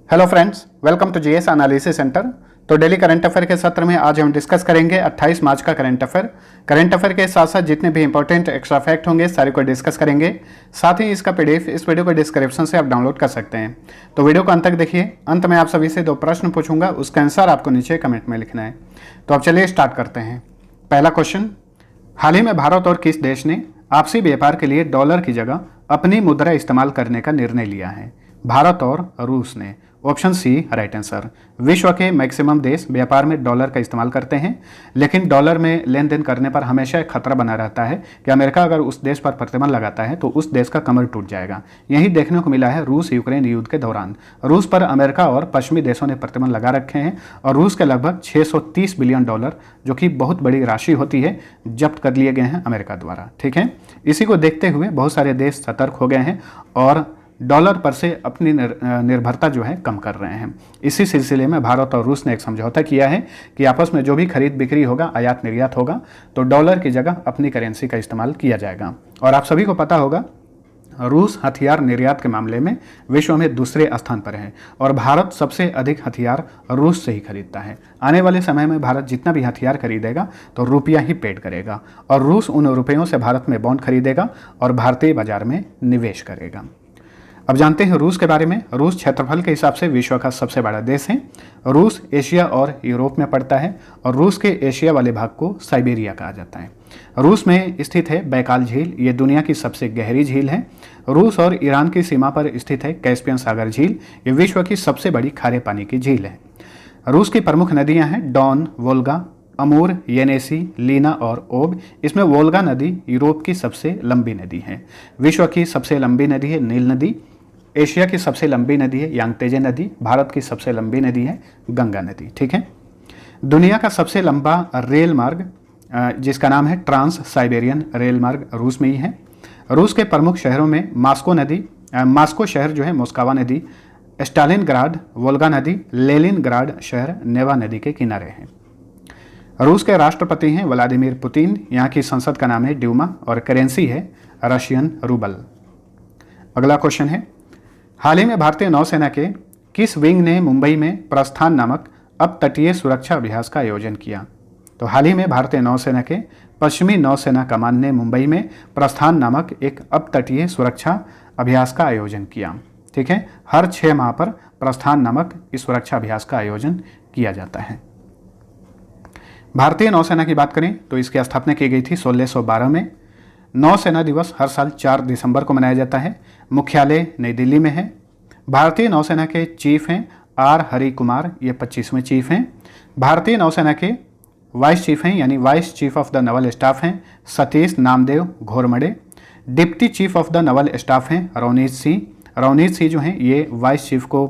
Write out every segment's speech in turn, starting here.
Hello friends, welcome to GS analysis centre. तो daily current affair के सत्र में आज हम डिस्कस करेंगे 28 मार्च का करंट अफेयर। करंट अफेयर के साथ साथ जितने भी इंपॉर्टेंट एक्स्ट्रा फैक्ट होंगे सारे को डिस्कस करेंगे। साथ ही इसका पीडीएफ इस वीडियो को डिस्क्रिप्शन से आप डाउनलोड कर सकते हैं। तो वीडियो को अंत तक देखिए। अंत में आप सभी से 2 प्रश्न पूछूंगा, उसका आंसर आपको नीचे कमेंट में लिखना है। तो अब चलिए स्टार्ट करते हैं। पहला क्वेश्चन, हाल ही में भारत और किस देश ने आपसी व्यापार के लिए डॉलर की जगह अपनी मुद्रा इस्तेमाल करने का निर्णय लिया है? भारत और रूस ने। Option C right answer. विश्व के मैक्सिमम देश व्यापार में डॉलर का इस्तेमाल करते हैं, लेकिन डॉलर में लेन देन करने पर हमेशा एक खतरा बना रहता है कि अमेरिका अगर उस देश पर प्रतिबंध लगाता है तो उस देश का कमर टूट जाएगा। यही देखने को मिला है रूस यूक्रेन युद्ध के दौरान। रूस पर अमेरिका और पश्चिमी देशों ने प्रतिबंध लगा रखे हैं और रूस के लगभग 630 बिलियन डॉलर, जो कि बहुत बड़ी राशि होती है, जब्त कर लिए गए हैं अमेरिका द्वारा। ठीक है, इसी को देखते हुए बहुत सारे देश सतर्क हो गए हैं और डॉलर पर से अपनी निर्भरता जो है कम कर रहे हैं। इसी सिलसिले में भारत और रूस ने एक समझौता किया है कि आपस में जो भी खरीद बिक्री होगा, आयात निर्यात होगा, तो डॉलर की जगह अपनी करेंसी का इस्तेमाल किया जाएगा। और आप सभी को पता होगा रूस हथियार निर्यात के मामले में विश्व में दूसरे स्थान पर है और भारत सबसे अधिक हथियार रूस से ही खरीदता है। आने वाले समय में भारत जितना भी हथियार खरीदेगा तो रुपया ही पेड करेगा और रूस उन रुपयों से भारत में बॉन्ड खरीदेगा और भारतीय बाजार में निवेश करेगा। अब जानते हैं रूस के बारे में। रूस क्षेत्रफल के हिसाब से विश्व का सबसे बड़ा देश है। रूस एशिया और यूरोप में पड़ता है और रूस के एशिया वाले भाग को साइबेरिया कहा जाता है। रूस में स्थित है बैकाल झील, ये दुनिया की सबसे गहरी झील है। रूस और ईरान की सीमा पर स्थित है कैस्पियन सागर झील, ये विश्व की सबसे बड़ी खारे पानी की झील है। रूस की प्रमुख नदियाँ हैं डॉन, वोल्गा, अमूर, येनेसी, लीना और ओब। इसमें वोल्गा नदी यूरोप की सबसे लंबी नदी है। विश्व की सबसे लंबी नदी है नील नदी। एशिया की सबसे लंबी नदी है यांगतेजे नदी। भारत की सबसे लंबी नदी है गंगा नदी। ठीक है, दुनिया का सबसे लंबा रेल मार्ग जिसका नाम है ट्रांस साइबेरियन रेल मार्ग रूस में ही है। रूस के प्रमुख शहरों में मास्को शहर जो है मोस्कावा नदी, स्टालिनग्राड वोल्गा नदी, लेनिनग्राड शहर नेवा नदी के किनारे हैं। रूस के राष्ट्रपति हैं व्लादिमीर पुतिन। यहाँ की संसद का नाम है ड्यूमा और करेंसी है रशियन रूबल। अगला क्वेश्चन है, हाल ही में भारतीय नौसेना के किस विंग ने मुंबई में प्रस्थान नामक अप तटीय सुरक्षा अभ्यास का आयोजन किया? तो हाल ही में भारतीय नौसेना के पश्चिमी नौसेना कमान ने मुंबई में प्रस्थान नामक एक अप तटीय सुरक्षा अभ्यास का आयोजन किया। ठीक है, हर 6 माह पर प्रस्थान नामक इस सुरक्षा अभ्यास का आयोजन किया जाता है। भारतीय नौसेना की बात करें तो इसकी स्थापना की गई थी 1612 में। नौसेना दिवस हर साल 4 दिसंबर को मनाया जाता है। मुख्यालय नई दिल्ली में है। भारतीय नौसेना के चीफ हैं आर हरि कुमार, ये 25वें चीफ हैं। भारतीय नौसेना के वाइस चीफ हैं यानी vice chief of the naval staff हैं Satish Namdeo Ghormade. Deputy chief of the naval staff हैं रवनीत सिंह। रवनीत सिंह जो हैं ये वाइस चीफ को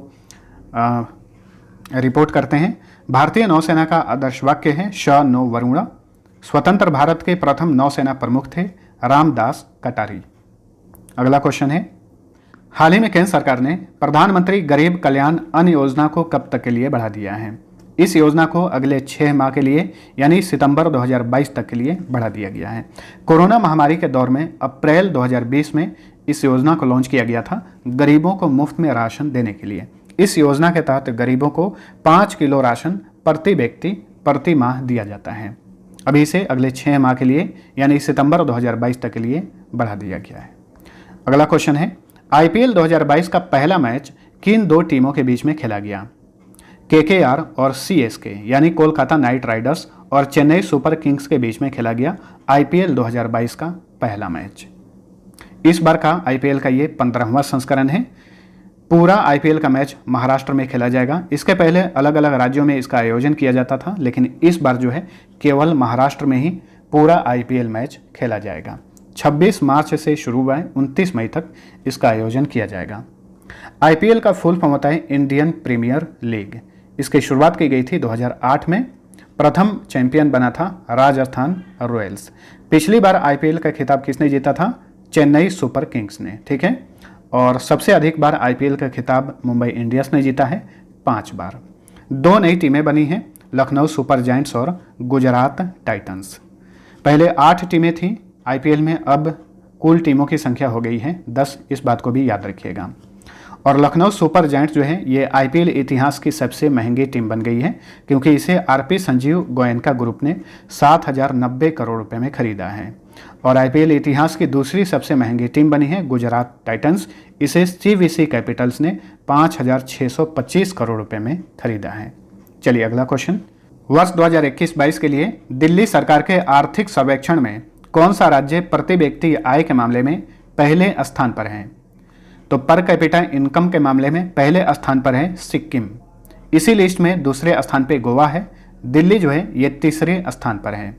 रिपोर्ट करते हैं। भारतीय नौसेना का आदर्श वाक्य है श नो वरुणा। स्वतंत्र भारत के प्रथम नौसेना प्रमुख थे रामदास कटारी। अगला क्वेश्चन है, हाल ही में केंद्र सरकार ने प्रधानमंत्री गरीब कल्याण अन्न योजना को कब तक के लिए बढ़ा दिया है? इस योजना को अगले 6 माह के लिए यानी सितंबर 2022 तक के लिए बढ़ा दिया गया है। कोरोना महामारी के दौर में अप्रैल 2020 में इस योजना को लॉन्च किया गया था गरीबों को मुफ्त में राशन देने के लिए। इस योजना के तहत गरीबों को 5 किलो राशन प्रति व्यक्ति प्रति माह दिया जाता है। अभी इसे अगले 6 माह के लिए यानी सितंबर 2022 तक के लिए बढ़ा दिया गया है। अगला क्वेश्चन है, आईपीएल 2022 का पहला मैच किन 2 टीमों के बीच में खेला गया? केकेआर और सीएसके यानी कोलकाता नाइट राइडर्स और चेन्नई सुपर किंग्स के बीच में खेला गया आईपीएल 2022 का पहला मैच। इस बार का आईपीएल का ये 15वां संस्करण है। पूरा आईपीएल का मैच महाराष्ट्र में खेला जाएगा। इसके पहले अलग अलग राज्यों में इसका आयोजन किया जाता था, लेकिन इस बार जो है केवल महाराष्ट्र में ही पूरा आईपीएल मैच खेला जाएगा। 26 मार्च से शुरू हुआ है, 29 मई तक इसका आयोजन किया जाएगा। आईपीएल का फुल फॉर्म होता है इंडियन प्रीमियर लीग। इसकी शुरुआत की गई थी 2008 में। प्रथम चैंपियन बना था राजस्थान रॉयल्स। पिछली बार आईपीएल का खिताब किसने जीता था? चेन्नई सुपर किंग्स ने। ठीक है, और सबसे अधिक बार आईपीएल का खिताब मुंबई इंडियंस ने जीता है 5 बार। 2 नई टीमें बनी हैं, लखनऊ सुपर जायंट्स और गुजरात टाइटंस। पहले 8 टीमें थीं आईपीएल में, अब कुल टीमों की संख्या हो गई है 10। इस बात को भी याद रखिएगा। और लखनऊ सुपर जायंट्स जो है ये आईपीएल इतिहास की सबसे महंगी टीम बन गई है, क्योंकि इसे आरपी संजीव गोयनका ग्रुप ने 7,090 करोड़ रुपए में खरीदा है। और आईपीएल इतिहास की दूसरी सबसे महंगी टीम बनी है गुजरात टाइटंस, इसे सीवीसी कैपिटल्स ने 5,625 करोड़ रुपए में खरीदा है। चलिए अगला क्वेश्चन, वर्ष 2021-22 के लिए दिल्ली सरकार के आर्थिक सर्वेक्षण में कौन सा राज्य प्रति व्यक्ति आय के मामले में पहले स्थान पर है? तो पर कैपिटा इनकम के मामले में पहले स्थान पर है सिक्किम। इसी लिस्ट में दूसरे स्थान पे गोवा है, दिल्ली जो है ये तीसरे स्थान पर है।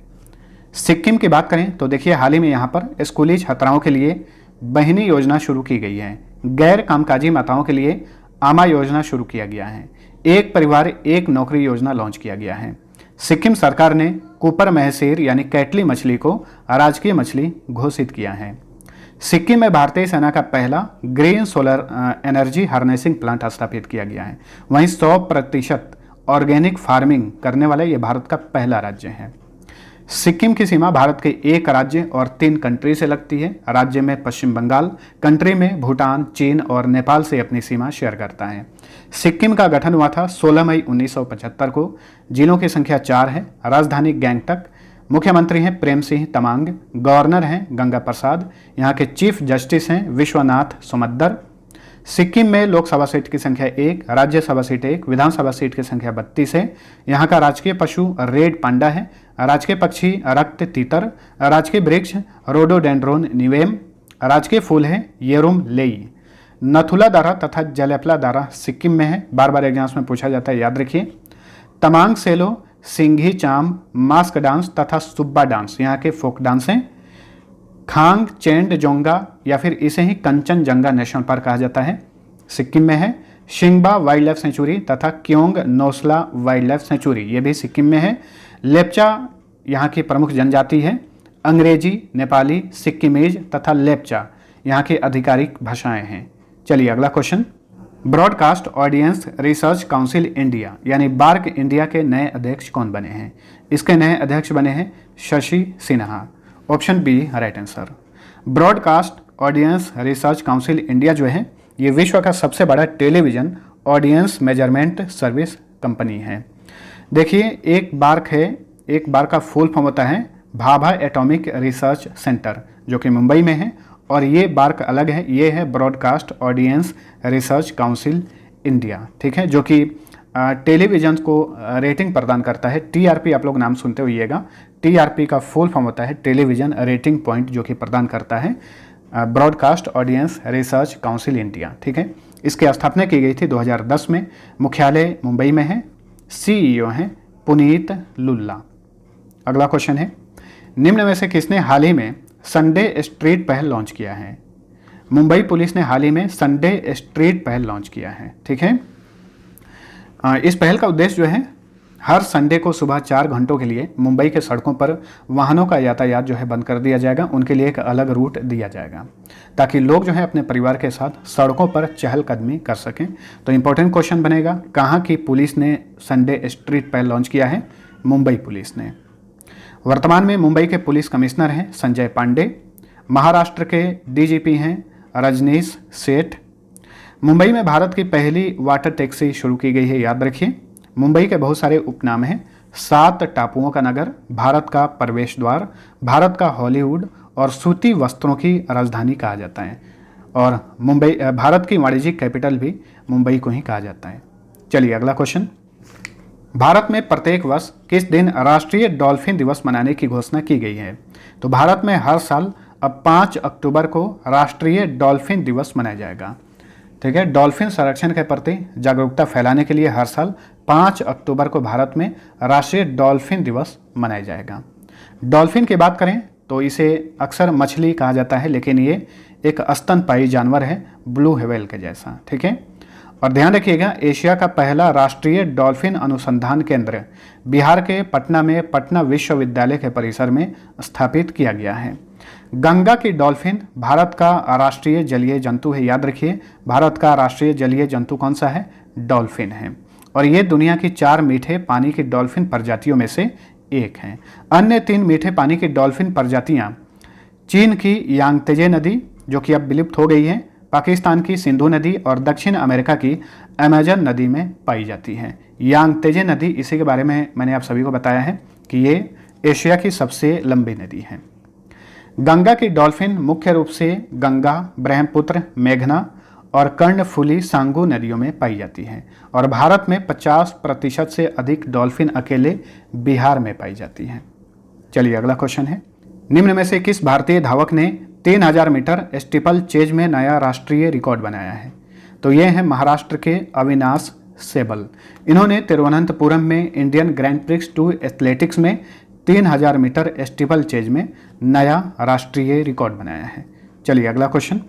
सिक्किम की बात करें तो देखिए हाल ही में यहाँ पर स्कूली छात्राओं के लिए बहिनी योजना शुरू की गई है। गैर कामकाजी माताओं के लिए आमा योजना शुरू किया गया है। एक परिवार एक नौकरी योजना लॉन्च किया गया है। सिक्किम सरकार ने कुपर महसीर यानी कैटली मछली को राजकीय मछली घोषित किया है। सिक्किम में भारतीय सेना का पहला green solar energy harnessing plant स्थापित किया गया है। वहीं 100% ऑर्गेनिक फार्मिंग करने वाला ये भारत का पहला राज्य है। सिक्किम की सीमा भारत के एक राज्य और 3 कंट्री से लगती है। राज्य में पश्चिम बंगाल, कंट्री में भूटान, चीन और नेपाल से अपनी सीमा शेयर करता है। सिक्किम का गठन हुआ था 16 मई 1975 को। जिलों की संख्या 4 है। राजधानी गैंगटक। मुख्यमंत्री हैं प्रेम सिंह तमांग। गवर्नर हैं गंगा प्रसाद। यहाँ के चीफ जस्टिस हैं विश्वनाथ सुमद्दर। सिक्किम में लोकसभा सीट की संख्या 1, राज्यसभा सीट 1, विधानसभा सीट की संख्या 32 है। यहाँ का राजकीय पशु रेड पांडा है। राजकीय पक्षी रक्त तीतर। राजकीय वृक्ष रोडोडेंड्रोन निवेम। राजकीय फूल है येरुम लेई। नथुला दारा तथा जलेपला दारा सिक्किम में है। बार बार एग्जाम्स में पूछा जाता है, याद रखिए। तमांग सेलो, सिंघी चाम, मास्क डांस तथा सुब्बा डांस यहाँ के फोक डांस हैं। खांग चेंड जोंगा या फिर इसे ही कंचनजंगा नेशनल पार्क कहा जाता है, सिक्किम में है। शिंगबा वाइल्ड लाइफ सेंचुरी तथा क्योंग नोसला वाइल्ड लाइफ सेंचुरी ये भी सिक्किम में है। लेप्चा यहाँ की प्रमुख जनजाति है। अंग्रेजी, नेपाली, सिक्किमीज तथा लेप्चा यहाँ की आधिकारिक भाषाएं हैं। चलिए अगला question, broadcast audience research council India यानी बार्क इंडिया के नए अध्यक्ष कौन बने हैं? इसके नए अध्यक्ष बने हैं Shashi Sinha. Option B right answer. Broadcast audience research council India जो है ये विश्व का सबसे बड़ा television audience measurement service company है। देखिए एक बार का फुल फॉर्म होता है भाभा एटॉमिक रिसर्च सेंटर जो कि मुंबई में है, और ये बार्क अलग है, ये है broadcast audience research council India, ठीक है, जो कि टेलीविजन को रेटिंग प्रदान करता है। टीआरपी आप लोग नाम सुनते होइएगा। टीआरपी का फुल फॉर्म होता है टेलीविजन रेटिंग पॉइंट, जो कि प्रदान करता है broadcast audience research council India, ठीक है। इसकी स्थापना की गई थी 2010 में। मुख्यालय मुंबई में है। सीईओ हैं पुनीत लुल्ला। अगला क्वेश्चन है, निम्न में से किसने हाल ही में संडे स्ट्रीट पहल लॉन्च किया है? मुंबई पुलिस ने हाल ही में संडे स्ट्रीट पहल लॉन्च किया है, ठीक है। इस पहल का उद्देश्य जो है हर संडे को सुबह 4 घंटों के लिए मुंबई के सड़कों पर वाहनों का यातायात जो है बंद कर दिया जाएगा। उनके लिए एक अलग रूट दिया जाएगा ताकि लोग जो है अपने परिवार के साथ सड़कों पर चहलकदमी कर सकें। तो इंपॉर्टेंट क्वेश्चन बनेगा, कहाँ की पुलिस ने संडे स्ट्रीट पहल लॉन्च किया है? मुंबई पुलिस ने। वर्तमान में मुंबई के पुलिस कमिश्नर हैं संजय पांडे। महाराष्ट्र के डीजीपी हैं रजनीश सेठ। मुंबई में भारत की पहली वाटर टैक्सी शुरू की गई है, याद रखिए। मुंबई के बहुत सारे उपनाम हैं। 7 टापुओं का नगर, भारत का प्रवेश द्वार, भारत का हॉलीवुड और सूती वस्त्रों की राजधानी कहा जाता है। और मुंबई भारत की वाणिज्यिक कैपिटल भी मुंबई को ही कहा जाता है। चलिए अगला क्वेश्चन, भारत में प्रत्येक वर्ष किस दिन राष्ट्रीय डॉल्फिन दिवस मनाने की घोषणा की गई है? तो भारत में हर साल अब 5 अक्टूबर को राष्ट्रीय डॉल्फिन दिवस मनाया जाएगा, ठीक है। डॉल्फिन संरक्षण के प्रति जागरूकता फैलाने के लिए हर साल 5 अक्टूबर को भारत में राष्ट्रीय डॉल्फिन दिवस मनाया जाएगा। डॉल्फिन की बात करें तो इसे अक्सर मछली कहा जाता है, लेकिन ये एक स्तनपायी जानवर है, ब्लू व्हेल के जैसा, ठीक है। और ध्यान रखिएगा, एशिया का पहला राष्ट्रीय डॉल्फिन अनुसंधान केंद्र बिहार के पटना में पटना विश्वविद्यालय के परिसर में स्थापित किया गया है। गंगा की डॉल्फिन भारत का राष्ट्रीय जलीय जंतु है, याद रखिए। भारत का राष्ट्रीय जलीय जंतु कौन सा है? डॉल्फिन है। और ये दुनिया की 4 मीठे पानी की डॉल्फिन प्रजातियों में से एक हैं। अन्य 3 मीठे पानी की डॉल्फिन प्रजातियां चीन की यांगत्जे नदी, जो कि अब विलुप्त हो गई है, पाकिस्तान की सिंधु नदी और दक्षिण अमेरिका की अमेजन नदी में पाई जाती है। यांगत्जे नदी, इसी के बारे में मैंने आप सभी को बताया है कि ये एशिया की सबसे लंबी नदी है। गंगा की डॉल्फिन मुख्य रूप से गंगा, ब्रह्मपुत्र, मेघना और कर्णफुली सांगू नदियों में पाई जाती है और भारत में 50% से अधिक डॉल्फिन अकेले बिहार में पाई जाती है। चलिए अगला क्वेश्चन है, निम्न में से किस भारतीय धावक ने 3000 मीटर स्टीपल चेज में नया राष्ट्रीय रिकॉर्ड बनाया है? तो ये हैं महाराष्ट्र के अविनाश सेबल। इन्होंने तिरुवनंतपुरम में इंडियन ग्रैंड प्रिक्स 2 एथलेटिक्स में 3000 मीटर स्टीपल चेज में नया राष्ट्रीय रिकॉर्ड बनाया है। चलिए अगला क्वेश्चन,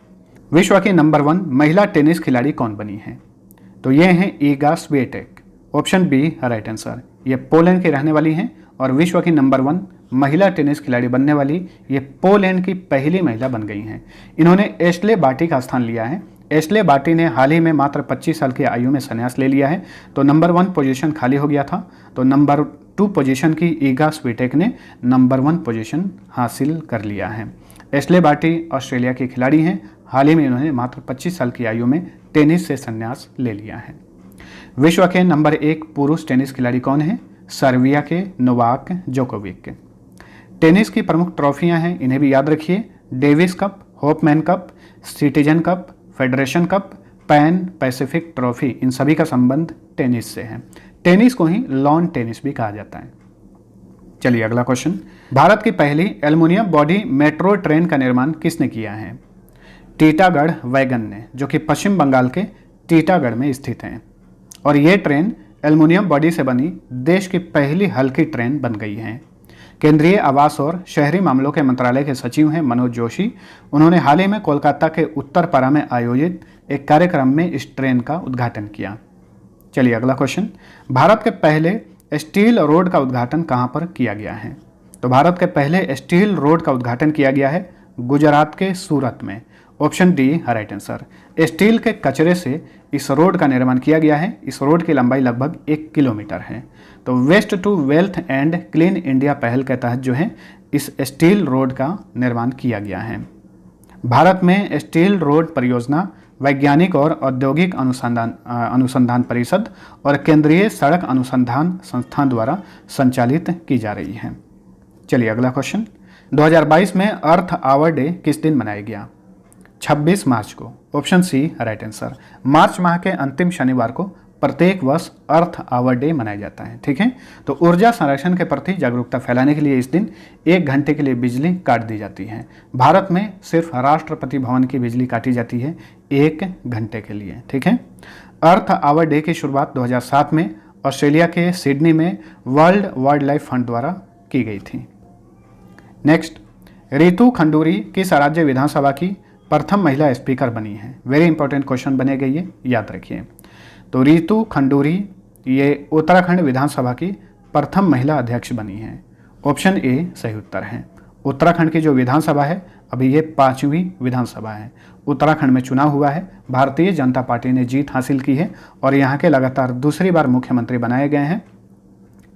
विश्व की नंबर 1 महिला टेनिस खिलाड़ी कौन बनी है? तो ये हैं Iga Swiatek. Option B right answer. ये पोलैंड की रहने वाली हैं और विश्व की नंबर 1 महिला टेनिस खिलाड़ी बनने वाली ये पोलैंड की पहली महिला बन गई हैं। इन्होंने एश्ले बार्टी का स्थान लिया है। एश्ले बार्टी ने हाल ही में मात्र 25 साल की आयु में संन्यास ले लिया है, तो नंबर 1 पोजीशन खाली हो गया था, तो नंबर 2 पोजीशन की ईगा स्विएटेक ने नंबर 1 पोजीशन हासिल कर लिया है। एश्ले बार्टी ऑस्ट्रेलिया की खिलाड़ी हैं। हाल ही में इन्होंने मात्र 25 साल की आयु में टेनिस से संन्यास ले लिया है। विश्व के नंबर 1 पुरुष टेनिस खिलाड़ी कौन है? सर्बिया के नोवाक जोकोविक। टेनिस की प्रमुख ट्रॉफियां हैं, इन्हें भी याद रखिए। Davis cup, Hopman cup, citizen cup, federation cup, Pan Pacific trophy, इन सभी का संबंध टेनिस से है। टेनिस को ही लॉन टेनिस भी कहा जाता है। चलिए अगला क्वेश्चन, भारत की पहली एल्युमिनियम बॉडी मेट्रो ट्रेन का निर्माण किसने किया है? टीटागढ़ वैगन ने, जो कि पश्चिम बंगाल के टीटागढ़ में स्थित है और ये ट्रेन एल्युमिनियम बॉडी से बनी देश की पहली हल्की ट्रेन बन गई है। केंद्रीय आवास और शहरी मामलों के मंत्रालय के सचिव हैं मनोज जोशी। उन्होंने हाल ही में कोलकाता के उत्तरपाड़ा में आयोजित एक कार्यक्रम में इस ट्रेन का उद्घाटन किया। चलिए अगला क्वेश्चन, भारत के पहले स्टील रोड का उद्घाटन कहाँ पर किया गया है? तो भारत के पहले स्टील रोड का उद्घाटन किया गया है गुजरात के सूरत में। Option D right answer. Steel के कचरे से इस रोड का निर्माण किया गया है। इस रोड की लंबाई लगभग 1 किलोमीटर है। तो waste to wealth and clean India पहल के तहत जो है इस स्टील रोड का निर्माण किया गया है। भारत में स्टील रोड परियोजना वैज्ञानिक और औद्योगिक अनुसंधान परिषद और केंद्रीय सड़क अनुसंधान संस्थान द्वारा संचालित की जा रही है। चलिए अगला क्वेश्चन, 2022 में अर्थ आवर डे किस दिन मनाया गया? 26 मार्च को। Option C right answer. मार्च माह के अंतिम शनिवार को प्रत्येक वर्ष अर्थ आवर डे मनाया जाता है। ठीक है, तो ऊर्जा संरक्षण के प्रति जागरूकता फैलाने के लिए इस दिन 1 घंटे के लिए बिजली काट दी जाती है। भारत में सिर्फ राष्ट्रपति भवन की बिजली काटी जाती है 1 घंटे के लिए। ठीक है, अर्थ आवर डे की शुरुआत 2007 में ऑस्ट्रेलिया के सिडनी में वर्ल्ड वाइल्ड लाइफ फंड द्वारा की गई थी। नेक्स्ट, रितु खंडूरी किस राज्य विधानसभा की प्रथम महिला स्पीकर बनी है? वेरी इंपॉर्टेंट क्वेश्चन बनेगा, ये याद रखिए। तो रितु खंडूरी ये उत्तराखंड विधानसभा की प्रथम महिला अध्यक्ष बनी है। ऑप्शन ए सही उत्तर है। उत्तराखंड की जो विधानसभा है अभी ये 5वीं विधानसभा है। उत्तराखंड में चुनाव हुआ है, भारतीय जनता पार्टी ने जीत हासिल की है और यहाँ के लगातार दूसरी बार मुख्यमंत्री बनाए गए हैं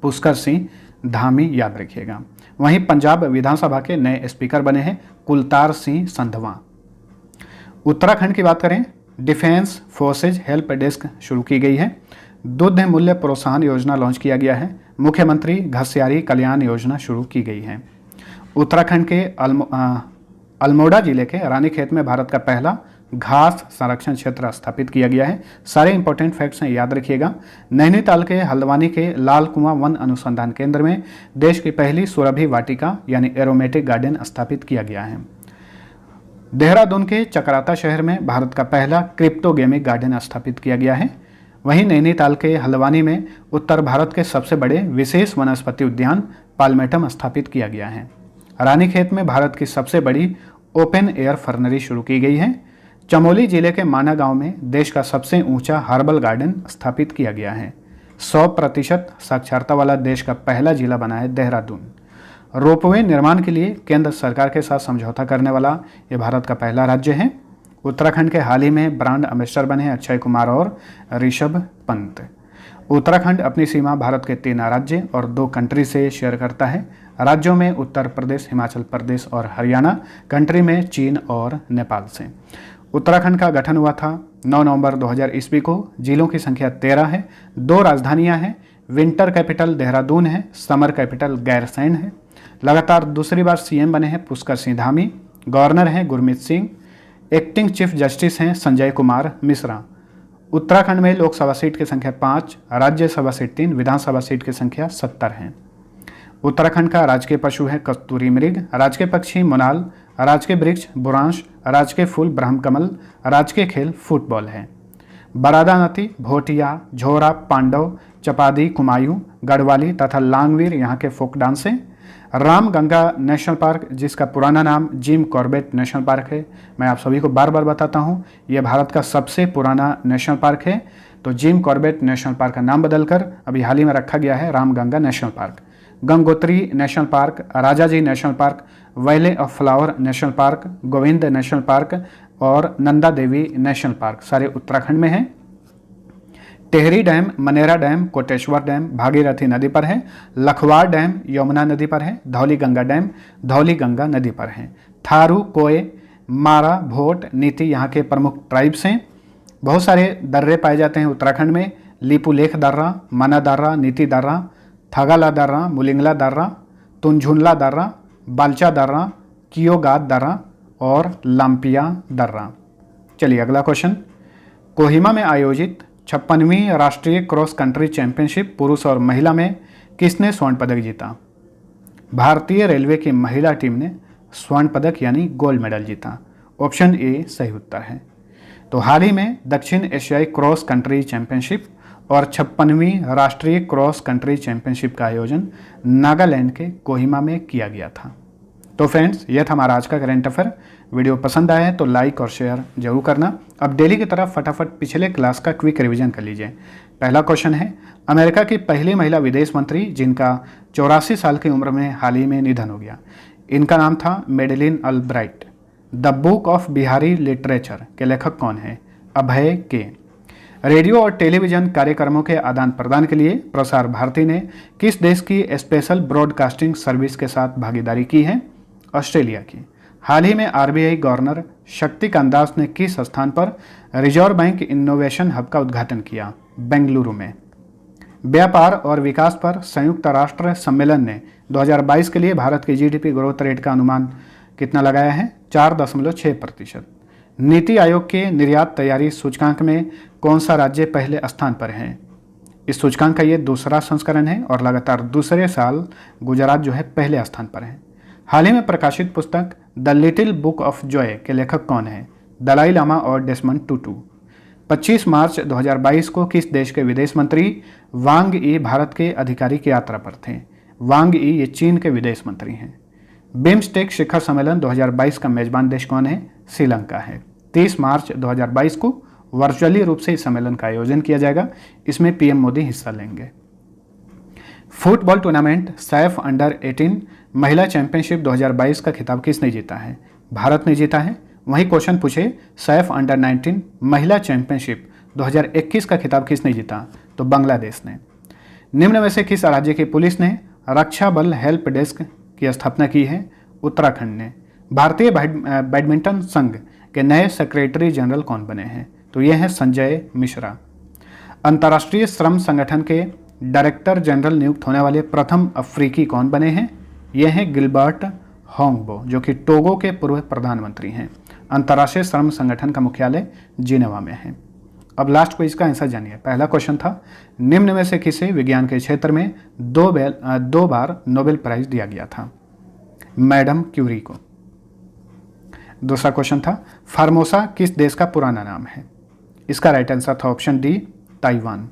पुष्कर सिंह धामी, याद रखिएगा। वहीं पंजाब विधानसभा के नए स्पीकर बने हैं कुलतार सिंह संधवा। उत्तराखंड की बात करें, डिफेंस फोर्सेज हेल्प डेस्क शुरू की गई है। दुग्ध मूल्य प्रोत्साहन योजना लॉन्च किया गया है। मुख्यमंत्री घसियारी कल्याण योजना शुरू की गई है। उत्तराखंड के अल्मोड़ा जिले के रानीखेत में भारत का पहला घास संरक्षण क्षेत्र स्थापित किया गया है। सारे इंपॉर्टेंट फैक्ट्स हैं, याद रखिएगा। नैनीताल के हल्द्वानी के लाल कुआं वन अनुसंधान केंद्र में देश की पहली सुरभि वाटिका यानी एरोमेटिक गार्डन स्थापित किया गया है। देहरादून के चकराता शहर में भारत का पहला क्रिप्टोगेमिक गार्डन स्थापित किया गया है। वहीं नैनीताल के हल्द्वानी में उत्तर भारत के सबसे बड़े विशेष वनस्पति उद्यान पालमेटम स्थापित किया गया है। रानीखेत में भारत की सबसे बड़ी ओपन एयर फर्नरी शुरू की गई है। चमोली जिले के माना गांव में देश का सबसे ऊंचा हर्बल गार्डन स्थापित किया गया है। 100% साक्षरता वाला देश का पहला जिला बना है देहरादून। रोपवे निर्माण के लिए केंद्र सरकार के साथ समझौता करने वाला ये भारत का पहला राज्य है। उत्तराखंड के हाल ही में ब्रांड एम्बेसडर बने अक्षय कुमार और ऋषभ पंत। उत्तराखंड अपनी सीमा भारत के 3 राज्य और 2 कंट्री से शेयर करता है। राज्यों में उत्तर प्रदेश, हिमाचल प्रदेश और हरियाणा, कंट्री में चीन और नेपाल से। उत्तराखंड का गठन हुआ था 9 नवंबर 2000 ईस्वी को। जिलों की संख्या 13 है। 2 राजधानियां हैं। विंटर कैपिटल देहरादून है, समर कैपिटल गैरसैंण है। लगातार दूसरी बार सीएम बने हैं पुष्कर सिंह धामी। गवर्नर हैं Gurmeet Singh. Acting chief justice हैं संजय कुमार मिश्रा। उत्तराखंड में लोकसभा सीट की संख्या 5, राज्यसभा सीट 3, विधानसभा सीट की संख्या 70 है। उत्तराखंड का राजकीय पशु है कस्तूरी मृग, राजकीय पक्षी मोनाल, राजकीय वृक्ष बुरांश, राजकीय फूल ब्रह्मकमल, राजकीय खेल फुटबॉल है। बरादा नदी, भोटिया, झोरा, पांडव, चपादी, कुमायूं, गढ़वाली तथा लांगवीर यहाँ के फोक डांस हैं। रामगंगा नेशनल पार्क, जिसका पुराना नाम जिम कॉर्बेट नेशनल पार्क है, मैं आप सभी को बार बार बताता हूँ, यह भारत का सबसे पुराना नेशनल पार्क है। तो जिम कॉर्बेट नेशनल पार्क का नाम बदलकर अभी हाल ही में रखा गया है Ramganga national park. Gangotri national park, Rajaji national park, valley of flower national park, Govind national park और नंदा देवी नेशनल पार्क सारे उत्तराखंड में हैं। Tehri dam, Manera dam, Koteshwar dam Bhagirathi नदी पर है। लखवाड़ डैम यमुना नदी पर है। धौली गंगा डैम धौली गंगा नदी पर है। थारू, कोय, मारा, भोट, नीति यहाँ के प्रमुख ट्राइब्स हैं। बहुत सारे दर्रे पाए जाते हैं उत्तराखंड में। लिपुलेख दर्रा, मना दर्रा, नीति दर्रा, थगाला दर्रा, मुलिंगला दर्रा, तुंझुनला दर्रा, बालचा दर्रा, कियोगाद दर्रा और लाम्पिया दर्रा। चलिए अगला क्वेश्चन। कोहिमा में आयोजित 56वीं राष्ट्रीय क्रॉस कंट्री चैंपियनशिप पुरुष और महिला में किसने स्वर्ण पदक जीता? भारतीय रेलवे की महिला टीम ने स्वर्ण पदक यानी गोल्ड मेडल जीता। ऑप्शन ए सही उत्तर है। तो हाल ही में दक्षिण एशियाई क्रॉस कंट्री चैंपियनशिप और 56वीं राष्ट्रीय क्रॉस कंट्री चैंपियनशिप का आयोजन नागालैंड के कोहिमा में किया गया था। तो फ्रेंड्स, यह था हमारा आज का करंट अफेयर। वीडियो पसंद आया है तो लाइक और शेयर जरूर करना। अब डेली की तरफ फटाफट पिछले क्लास का क्विक रिवीजन कर लीजिए। पहला क्वेश्चन है, अमेरिका की पहली महिला विदेश मंत्री जिनका 84 साल की उम्र में हाल ही में निधन हो गया, इनका नाम था Madeleine Albright. The book of Bihari literature के लेखक कौन है? अभय के। रेडियो और टेलीविजन कार्यक्रमों के आदान प्रदान के लिए प्रसार भारती ने किस देश की स्पेशल ब्रॉडकास्टिंग सर्विस के साथ भागीदारी की है? ऑस्ट्रेलिया की। हाल ही में आरबीआई गवर्नर शक्तिकांत दास ने किस स्थान पर रिजर्व बैंक इनोवेशन हब का उद्घाटन किया? बेंगलुरु में। व्यापार और विकास पर संयुक्त राष्ट्र सम्मेलन ने 2022 के लिए भारत की जीडीपी ग्रोथ रेट का अनुमान कितना लगाया है? 4.6%। नीति आयोग के निर्यात तैयारी सूचकांक में कौन सा राज्य पहले स्थान पर है? इस सूचकांक का ये दूसरा संस्करण है और लगातार दूसरे साल गुजरात जो है पहले स्थान पर है। हाल ही में प्रकाशित पुस्तक the little book of Joy के लेखक कौन है? दलाई लामा और डेसमंड टुटू। 25 मार्च 2022 को किस देश के विदेश मंत्री वांग यी भारत के आधिकारिक यात्रा पर थे? वांग यी ये चीन के विदेश मंत्री हैं। बिम्स्टेक शिखर सम्मेलन 2022 का मेजबान देश कौन है? श्रीलंका है। 30 मार्च 2022 को वर्चुअली रूप से इस सम्मेलन का आयोजन किया जाएगा। इसमें पीएम मोदी हिस्सा लेंगे। फुटबॉल टूर्नामेंट सैफ अंडर 18 महिला चैंपियनशिप 2022 का खिताब किसने जीता है? भारत ने जीता है। वहीं क्वेश्चन पूछे सैफ अंडर 19 महिला चैंपियनशिप 2021 का खिताब किसने जीता? तो बांग्लादेश ने। निम्न में से किस राज्य की पुलिस ने रक्षा बल हेल्प डेस्क की स्थापना की है? उत्तराखंड ने। भारतीय बैडमिंटन संघ के नए सेक्रेटरी जनरल कौन बने हैं? तो ये हैं संजय मिश्रा। अंतर्राष्ट्रीय श्रम संगठन के डायरेक्टर जनरल नियुक्त होने वाले प्रथम अफ्रीकी कौन बने हैं? ये हैं गिलबर्ट होंगबो, जो कि टोगो के पूर्व प्रधानमंत्री हैं। अंतर्राष्ट्रीय श्रम संगठन का मुख्यालय जिनेवा में है। अब लास्ट को इसका आंसर जानिए। पहला क्वेश्चन था, निम्न में से किसे विज्ञान के क्षेत्र में दो बार नोबेल प्राइज दिया गया था? मैडम क्यूरी को। दूसरा क्वेश्चन था, फार्मोसा किस देश का पुराना नाम है? इसका राइट आंसर था ऑप्शन डी, ताइवान।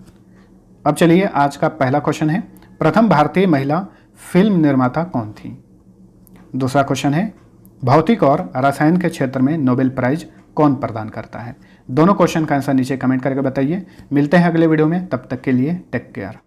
अब चलिए आज का पहला क्वेश्चन है, प्रथम भारतीय महिला फिल्म निर्माता कौन थी? दूसरा क्वेश्चन है, भौतिक और रसायन के क्षेत्र में नोबेल प्राइज कौन प्रदान करता है? दोनों क्वेश्चन का आंसर नीचे कमेंट करके बताइए। मिलते हैं अगले वीडियो में, तब तक के लिए टेक केयर।